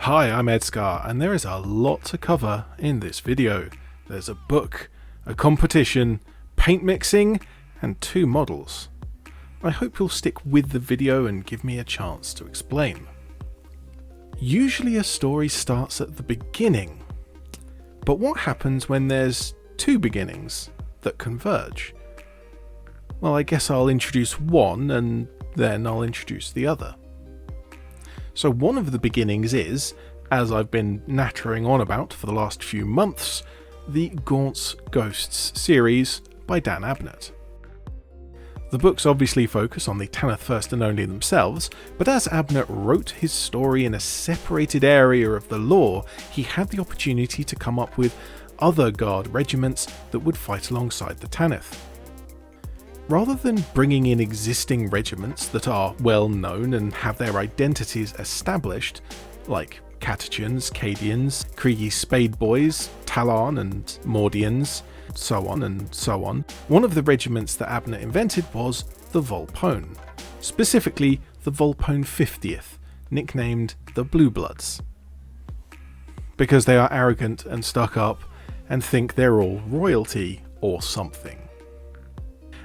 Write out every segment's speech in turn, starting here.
Hi, I'm ED-SKaR, and there is a lot to cover in this video. There's a book, a competition, paint mixing, and 2 models. I hope you'll stick with the video and give me a chance to explain. Usually a story starts at the beginning, but what happens when there's 2 beginnings that converge? Well, I guess I'll introduce one and then I'll introduce the other. So one of the beginnings is, as I've been nattering on about for the last few months, the Gaunt's Ghosts series by Dan Abnett. The books obviously focus on the Tanith First and Only themselves, but as Abnett wrote his story in a separated area of the lore, he had the opportunity to come up with other Guard regiments that would fight alongside the Tanith. Rather than bringing in existing regiments that are well known and have their identities established, like Catechans, Cadians, Kriegi Spadeboys, Talon and Mordians, so on and so on, one of the regiments that Abnett invented was the Volpone, specifically the Volpone 50th, nicknamed the Bluebloods. Because they are arrogant and stuck up and think they're all royalty or something.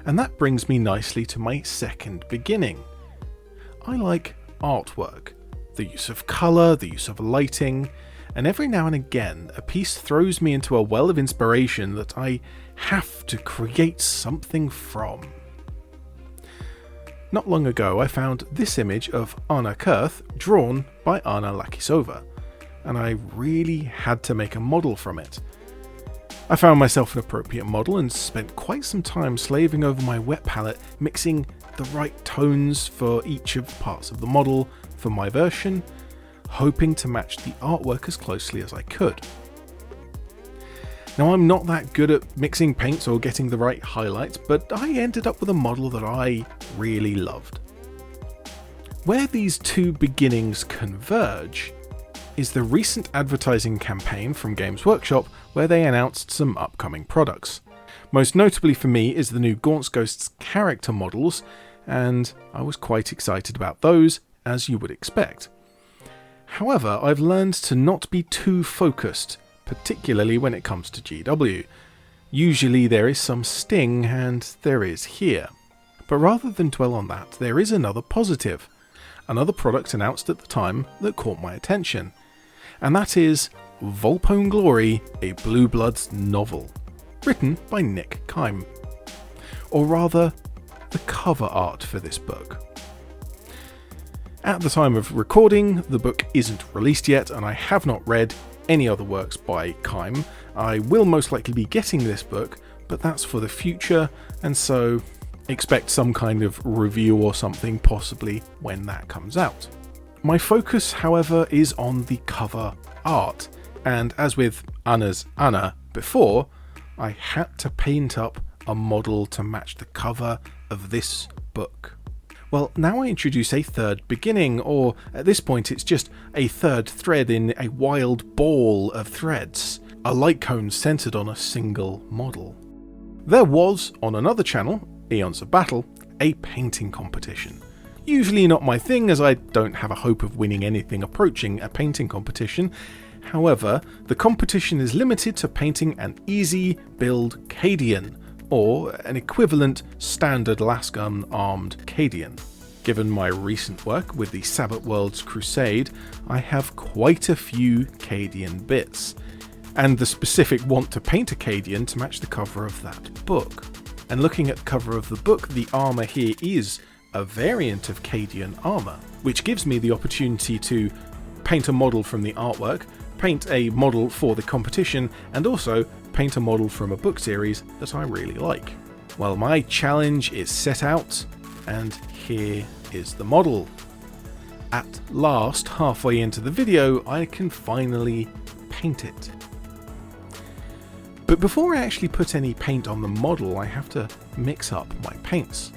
And that brings me nicely to my second beginning. I like artwork, the use of colour, the use of lighting, and every now and again a piece throws me into a well of inspiration that I have to create something from. Not long ago I found this image of Anna Kurth drawn by Anna Lakisova, and I really had to make a model from it. I found myself an appropriate model and spent quite some time slaving over my wet palette, mixing the right tones for each of the parts of the model for my version, hoping to match the artwork as closely as I could. Now, I'm not that good at mixing paints or getting the right highlights, but I ended up with a model that I really loved. Where these 2 beginnings converge is the recent advertising campaign from Games Workshop where they announced some upcoming products. Most notably for me is the new Gaunt's Ghosts character models, and I was quite excited about those, as you would expect. However, I've learned to not be too focused, particularly when it comes to GW. Usually there is some sting, and there is here. But rather than dwell on that, there is another positive. Another product announced at the time that caught my attention. And that is Volpone Glory, a Bluebloods novel, written by Nick Kime. Or rather, the cover art for this book. At the time of recording, the book isn't released yet, and I have not read any other works by Kime. I will most likely be getting this book, but that's for the future, and so expect some kind of review or something possibly when that comes out. My focus, however, is on the cover art, and as with Anna's Anna before, I had to paint up a model to match the cover of this book. Well, now I introduce a third beginning, or at this point it's just a third thread in a wild ball of threads, a light cone centered on a single model. There was, on another channel, Eons of Battle, a painting competition. Usually not my thing, as I don't have a hope of winning anything approaching a painting competition. However, the competition is limited to painting an easy build Cadian, or an equivalent standard lasgun armed Cadian. Given my recent work with the Sabbath Worlds Crusade, I have quite a few Cadian bits, and the specific want to paint a Cadian to match the cover of that book. And looking at the cover of the book, the armour here is a variant of Cadian armour, which gives me the opportunity to paint a model from the artwork, paint a model for the competition, and also paint a model from a book series that I really like. Well, my challenge is set out, and here is the model. At last, halfway into the video, I can finally paint it. But before I actually put any paint on the model, I have to mix up my paints.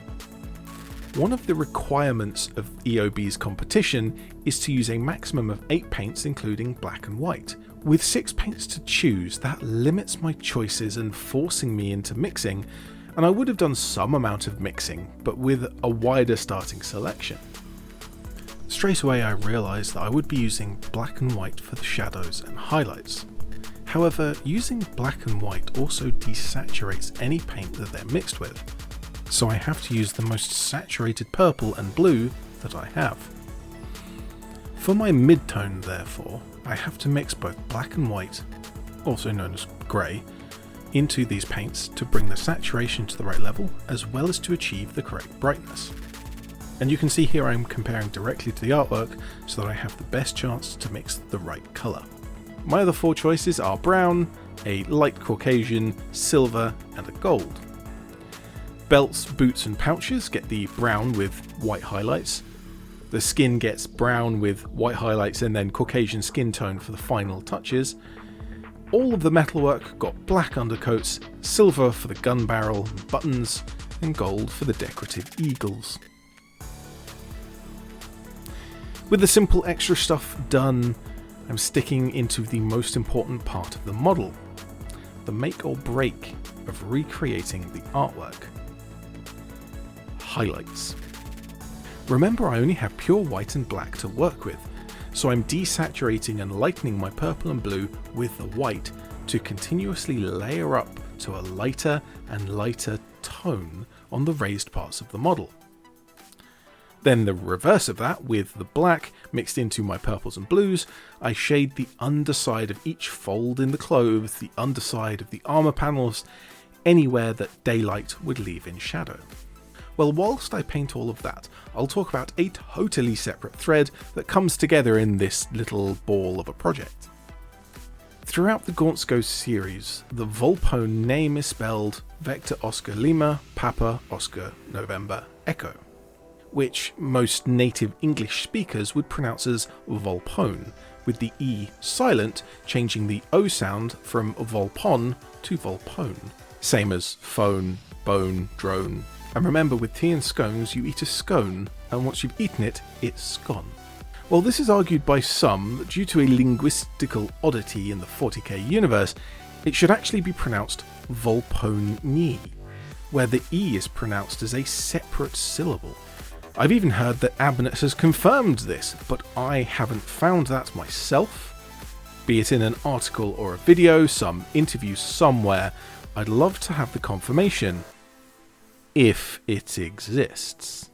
One of the requirements of EOB's competition is to use a maximum of 8 paints, including black and white. With 6 paints to choose, that limits my choices and forcing me into mixing, and I would have done some amount of mixing, but with a wider starting selection. Straight away I realised that I would be using black and white for the shadows and highlights. However, using black and white also desaturates any paint that they're mixed with, so I have to use the most saturated purple and blue that I have. For my mid-tone, therefore, I have to mix both black and white, also known as grey, into these paints to bring the saturation to the right level, as well as to achieve the correct brightness. And you can see here I'm comparing directly to the artwork so that I have the best chance to mix the right colour. My other four choices are brown, a light Caucasian, silver and a gold. Belts, boots and pouches get the brown with white highlights. The skin gets brown with white highlights and then Caucasian skin tone for the final touches. All of the metalwork got black undercoats, silver for the gun barrel and buttons, and gold for the decorative eagles. With the simple extra stuff done, I'm sticking into the most important part of the model, the make or break of recreating the artwork. Highlights. Remember, I only have pure white and black to work with, so I'm desaturating and lightening my purple and blue with the white to continuously layer up to a lighter and lighter tone on the raised parts of the model. Then the reverse of that, with the black mixed into my purples and blues, I shade the underside of each fold in the clothes, the underside of the armor panels, anywhere that daylight would leave in shadow. Well, whilst I paint all of that, I'll talk about a totally separate thread that comes together in this little ball of a project. Throughout the Gaunt's Ghost series, the Volpone name is spelled Vector Oscar Lima, Papa Oscar November Echo, which most native English speakers would pronounce as Volpone, with the E silent, changing the O sound from Volpon to Volpone. Same as phone, bone, drone. And remember, with tea and scones, you eat a scone, and once you've eaten it, it's gone. Well, this is argued by some that due to a linguistical oddity in the 40k universe, it should actually be pronounced Volpone, where the E is pronounced as a separate syllable. I've even heard that Abnett has confirmed this, but I haven't found that myself. Be it in an article or a video, some interview somewhere, I'd love to have the confirmation, if it exists.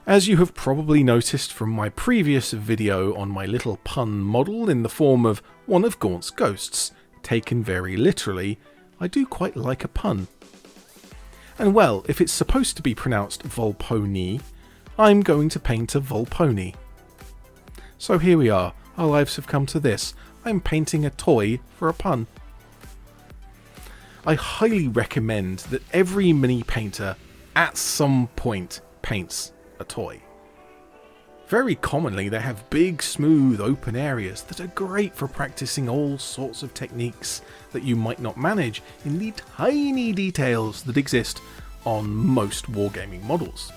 As you have probably noticed from my previous video on my little pun model in the form of one of Gaunt's ghosts, taken very literally, I do quite like a pun. And well, if it's supposed to be pronounced Volpone, I'm going to paint a Volpone. So here we are, our lives have come to this, I'm painting a toy for a pun. I highly recommend that every mini painter at some point paints a toy. Very commonly they have big, smooth, open areas that are great for practicing all sorts of techniques that you might not manage in the tiny details that exist on most wargaming models.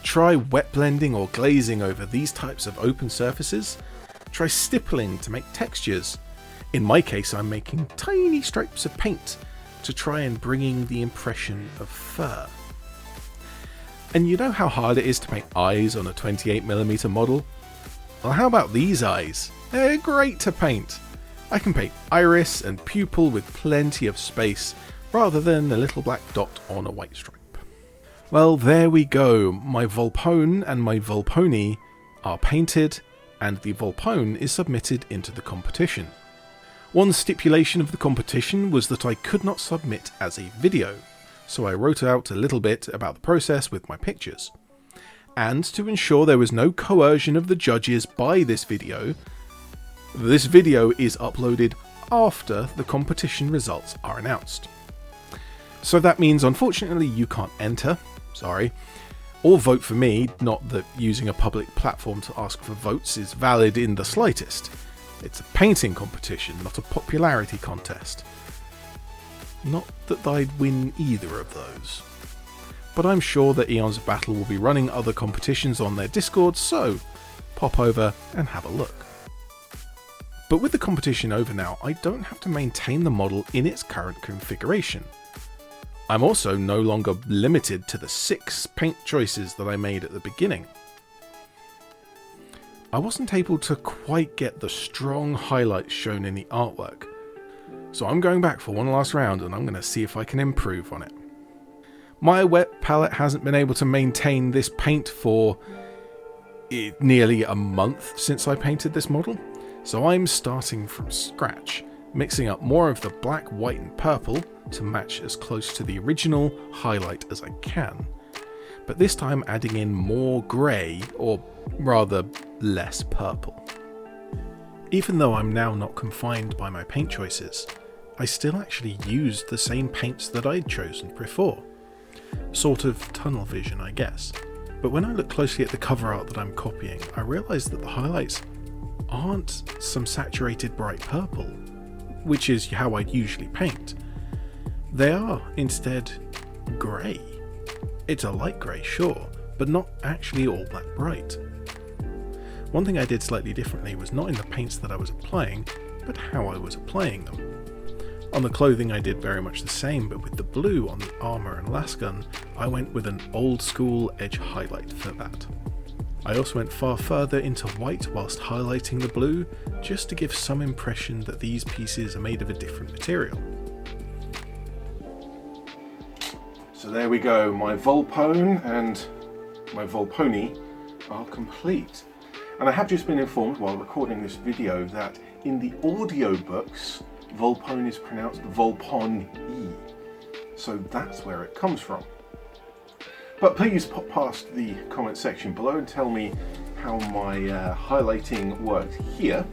Try wet blending or glazing over these types of open surfaces. Try stippling to make textures. In my case, I'm making tiny stripes of paint to try and bringing the impression of fur. And you know how hard it is to paint eyes on a 28mm model? Well, how about these eyes? They're great to paint. I can paint iris and pupil with plenty of space, rather than a little black dot on a white stripe. Well, there we go. My Volpone and my Volpone are painted, and the Volpone is submitted into the competition. One stipulation of the competition was that I could not submit as a video, so I wrote out a little bit about the process with my pictures. And to ensure there was no coercion of the judges by this video is uploaded after the competition results are announced. So that means unfortunately you can't enter, sorry, or vote for me, not that using a public platform to ask for votes is valid in the slightest. It's a painting competition, not a popularity contest. Not that I'd win either of those. But I'm sure that Eons of Battle will be running other competitions on their Discord, so pop over and have a look. But with the competition over now, I don't have to maintain the model in its current configuration. I'm also no longer limited to the 6 paint choices that I made at the beginning. I wasn't able to quite get the strong highlights shown in the artwork. So I'm going back for one last round and I'm going to see if I can improve on it. My wet palette hasn't been able to maintain this paint for nearly a month since I painted this model, so I'm starting from scratch, mixing up more of the black, white and purple to match as close to the original highlight as I can, but this time adding in more grey, or rather less purple. Even though I'm now not confined by my paint choices, I still actually used the same paints that I'd chosen before. Sort of tunnel vision, I guess. But when I look closely at the cover art that I'm copying, I realise that the highlights aren't some saturated bright purple, which is how I'd usually paint. They are, instead, grey. It's a light grey, sure, but not actually all that bright. One thing I did slightly differently was not in the paints that I was applying, but how I was applying them. On the clothing I did very much the same, but with the blue on the armour and lasgun, I went with an old school edge highlight for that. I also went far further into white whilst highlighting the blue, just to give some impression that these pieces are made of a different material. So there we go, my Volpone and my Volpone are complete. And I have just been informed while recording this video that in the audiobooks, Volpone is pronounced Volpone-e, so that's where it comes from. But please pop past the comment section below and tell me how my highlighting worked here.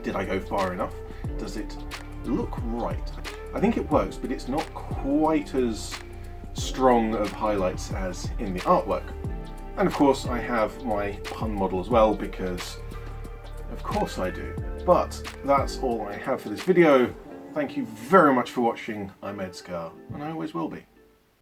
Did I go far enough? Does it look right? I think it works, but it's not quite as strong of highlights as in the artwork. And of course I have my pun model as well, because of course I do. But that's all I have for this video. Thank you very much for watching. I'm ED-SKaR, and I always will be.